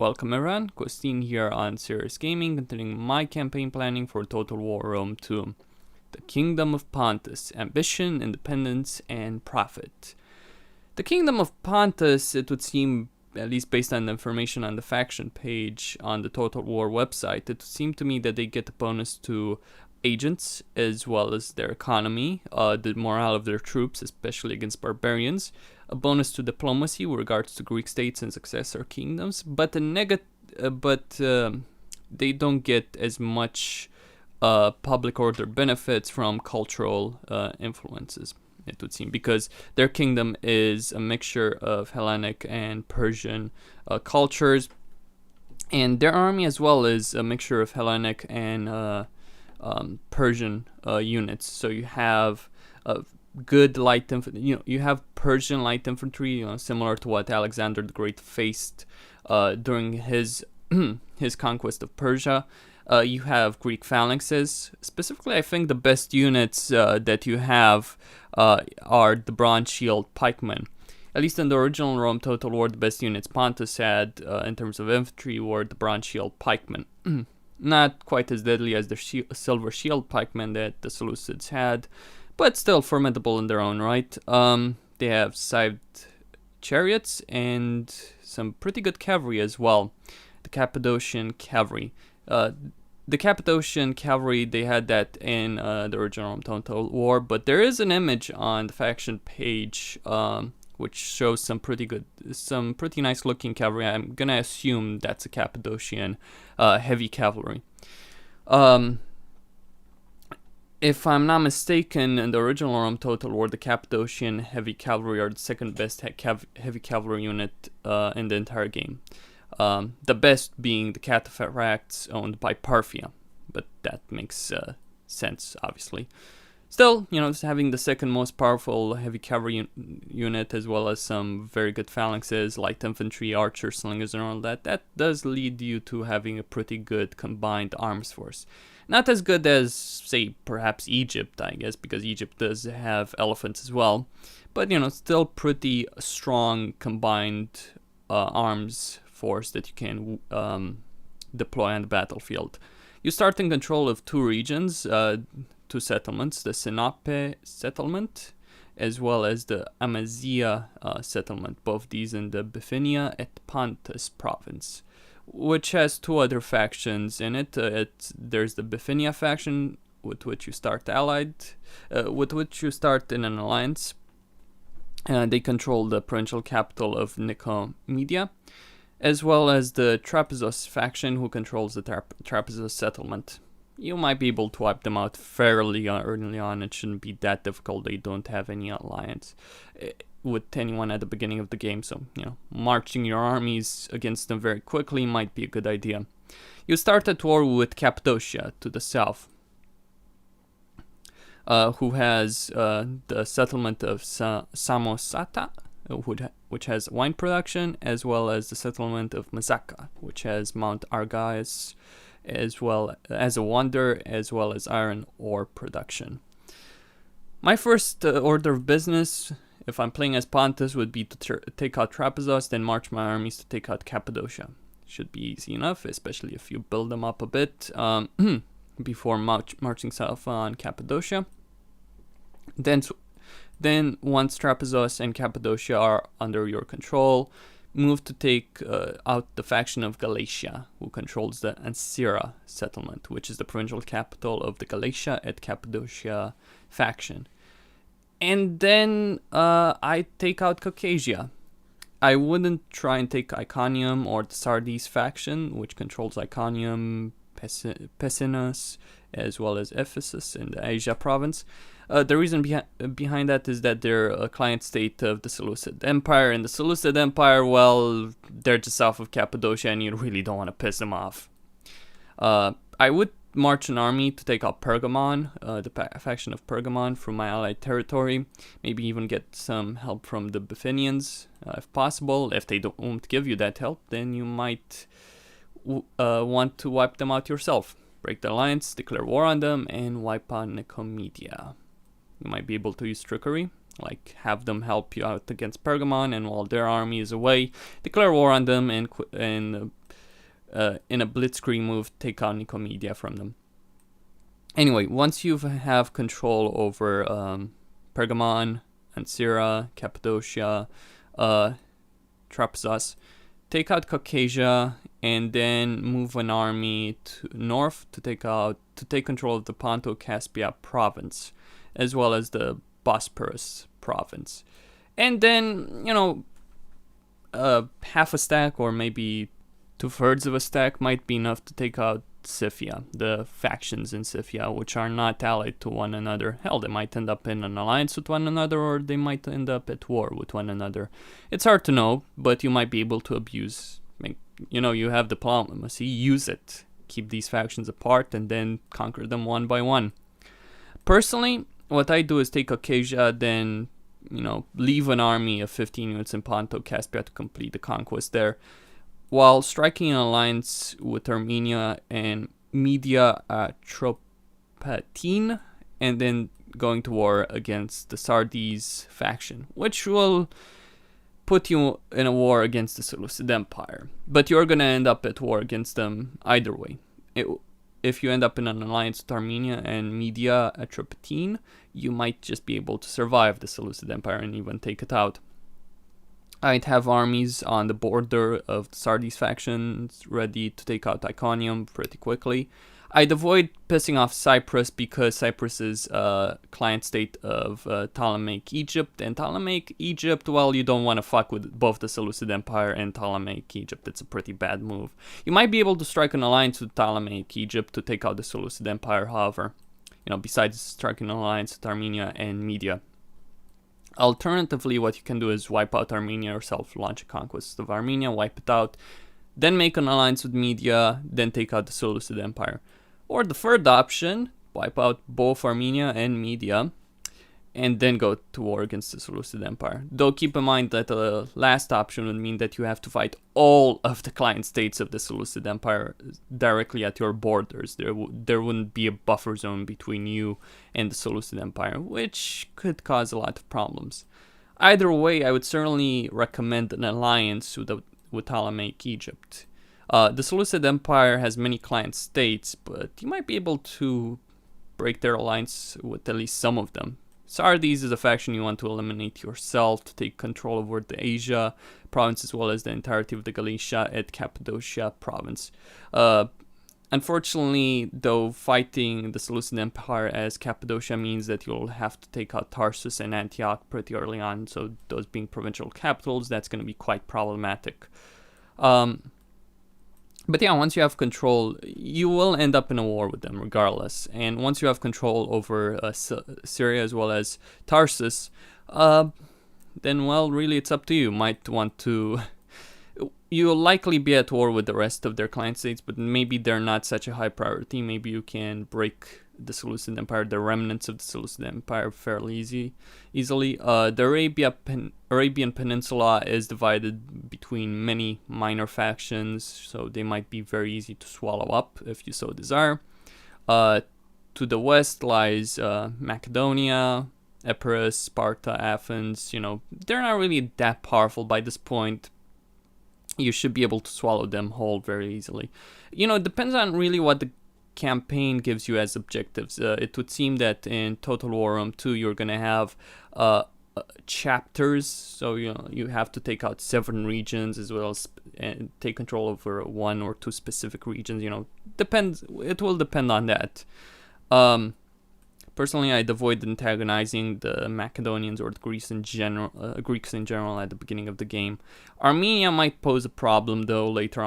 Welcome everyone, Costin here on Serious Gaming, continuing my campaign planning for Total War Rome 2. The Kingdom of Pontus, Ambition, Independence, and Profit. The Kingdom of Pontus, it would seem, at least based on the information on the faction page on the Total War website, it would seem to me that they get a bonus to agents as well as their economy, the morale of their troops, especially against barbarians, a bonus to diplomacy with regards to Greek states and successor kingdoms, but they don't get as much public order benefits from cultural influences, it would seem, because their kingdom is a mixture of Hellenic and Persian cultures, and their army as well is a mixture of Hellenic and Persian units. So you have good light infantry. You have Persian light infantry, similar to what Alexander the Great faced during his his conquest of Persia. You have Greek phalanxes. Specifically, I think the best units that you have are the bronze shield pikemen. At least in the original Rome Total War, the best units Pontus had in terms of infantry were the bronze shield pikemen. Not quite as deadly as the silver shield pikemen that the Seleucids had, but still formidable in their own right. They have scythed chariots and some pretty good cavalry as well. The Cappadocian cavalry. The Cappadocian cavalry, they had that in the original Total War, but there is an image on the faction page which shows some pretty nice looking cavalry. I'm gonna assume that's a Cappadocian heavy cavalry. If I'm not mistaken, in the original Rome Total War, the Cappadocian heavy cavalry are the second best heavy cavalry unit in the entire game. The best being the cataphracts owned by Parthia, but that makes sense, obviously. Still, just having the second most powerful heavy cavalry unit, as well as some very good phalanxes, light infantry, archers, slingers, and all that does lead you to having a pretty good combined arms force. Not as good as, say, perhaps Egypt, I guess, because Egypt does have elephants as well, but, still pretty strong combined arms force that you can deploy on the battlefield. You start in control of two regions, two settlements, the Sinope settlement as well as the Amasya settlement, both these in the Bithynia and Pontus province, which has two other factions in it. There's the Bithynia faction, with which you start with which you start in an alliance. They control the provincial capital of Nicomedia, as well as the Trapezus faction, who controls the Trapezus settlement. You might be able to wipe them out fairly early on. It shouldn't be that difficult. They don't have any alliance with anyone at the beginning of the game, so marching your armies against them very quickly might be a good idea. You start at war with Cappadocia to the south, who has the settlement of Samosata, which has wine production, as well as the settlement of Mazaka, which has Mount Argais, as well as a wonder, as well as iron ore production. My first order of business, if I'm playing as Pontus, would be to take out Trapezus, then march my armies to take out Cappadocia. Should be easy enough, especially if you build them up a bit before marching south on Cappadocia. Then once Trapezus and Cappadocia are under your control, move to take out the faction of Galatia, who controls the Ancyra settlement, which is the provincial capital of the Galatia and Cappadocia faction. And then I take out Caucasia. I wouldn't try and take Iconium or the Sardes faction, which controls Iconium, Pessinus, as well as Ephesus in the Asia province. The reason behind that is that they're a client state of the Seleucid Empire, and the Seleucid Empire, well, they're just south of Cappadocia, and you really don't want to piss them off. I would march an army to take out Pergamon, the faction of Pergamon, from my allied territory. Maybe even get some help from the Bithynians, if possible. If they won't give you that help, then you might want to wipe them out yourself. Break the alliance, declare war on them, and wipe out Nicomedia. You might be able to use trickery, like have them help you out against Pergamon, and while their army is away, declare war on them and in a blitzkrieg move, take out Nicomedia from them. Anyway, once you have control over Pergamon, Ancyra, Cappadocia, Trapezus, take out Caucasia, and then move an army to north to take control of the Ponto-Caspia province, as well as the Bosporus province. And then, half a stack or maybe 2/3 of a stack might be enough to take out Scythia, the factions in Scythia, which are not allied to one another. Hell, they might end up in an alliance with one another, or they might end up at war with one another. It's hard to know, but you might be able to abuse. You have diplomacy, use it. Keep these factions apart and then conquer them one by one. Personally, what I do is take Caucasia, then, leave an army of 15 units in Ponto-Caspia to complete the conquest there, while striking an alliance with Armenia and Media Atropatene, and then going to war against the Sardes faction, which will put you in a war against the Seleucid Empire. But you're going to end up at war against them either way. If you end up in an alliance with Armenia and Media Atropatene, you might just be able to survive the Seleucid Empire and even take it out. I'd have armies on the border of the Sardes factions ready to take out Iconium pretty quickly. I'd avoid pissing off Cyprus because Cyprus is a client state of Ptolemaic Egypt. And Ptolemaic Egypt, well, you don't want to fuck with both the Seleucid Empire and Ptolemaic Egypt. It's a pretty bad move. You might be able to strike an alliance with Ptolemaic Egypt to take out the Seleucid Empire, however, besides striking an alliance with Armenia and Media. Alternatively, what you can do is wipe out Armenia yourself, launch a conquest of Armenia, wipe it out, then make an alliance with Media, then take out the Seleucid Empire. Or the third option, wipe out both Armenia and Media, and then go to war against the Seleucid Empire. Though keep in mind that the last option would mean that you have to fight all of the client states of the Seleucid Empire directly at your borders. There wouldn't be a buffer zone between you and the Seleucid Empire, which could cause a lot of problems. Either way, I would certainly recommend an alliance with Ptolemaic Egypt. The Seleucid Empire has many client states, but you might be able to break their alliance with at least some of them. Sardes is a faction you want to eliminate yourself to take control over the Asia province as well as the entirety of the Galatia and Cappadocia province. Unfortunately, though, fighting the Seleucid Empire as Cappadocia means that you'll have to take out Tarsus and Antioch pretty early on, so those being provincial capitals, that's going to be quite problematic. But yeah, once you have control, you will end up in a war with them regardless. And once you have control over Syria as well as Tarsus, then, well, really it's up to you. Might want to... You'll likely be at war with the rest of their client states, but maybe they're not such a high priority. Maybe you can break the Seleucid Empire, the remnants of the Seleucid Empire, fairly easily. The Arabian Peninsula is divided between many minor factions, so they might be very easy to swallow up if you so desire. To the west lies Macedonia, Epirus, Sparta, Athens. They're not really that powerful by this point. You should be able to swallow them whole very easily. It depends on really what the campaign gives you as objectives. It would seem that in Total War Rome 2 you're going to have chapters, so you have to take out 7 regions as well as take control over 1 or 2 specific regions. It will depend on that. Personally, I'd avoid antagonizing the Macedonians or the Greeks in general at the beginning of the game. Armenia might pose a problem though later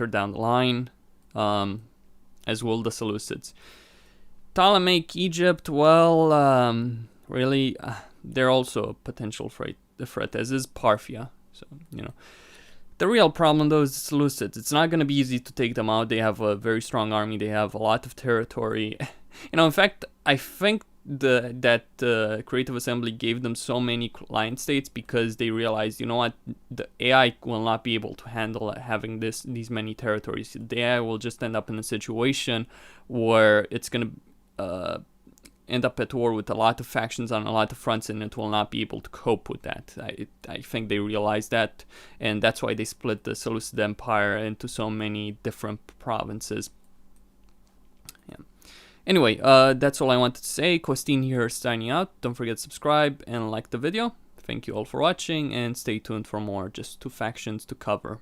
down the line, as will the Seleucids. Ptolemaic Egypt, well, really, they're also a potential threat, as is Parthia. So, the real problem though is the Seleucids. It's not going to be easy to take them out. They have a very strong army. They have a lot of territory. In fact, I think that Creative Assembly gave them so many client states because they realized, the AI will not be able to handle having these many territories. The AI will just end up in a situation where it's going to end up at war with a lot of factions on a lot of fronts, and it will not be able to cope with that. I think they realize that, and that's why they split the Seleucid Empire into so many different provinces. Yeah. Anyway, that's all I wanted to say. Costin here signing out. Don't forget to subscribe and like the video. Thank you all for watching, and stay tuned for more. Just 2 factions to cover.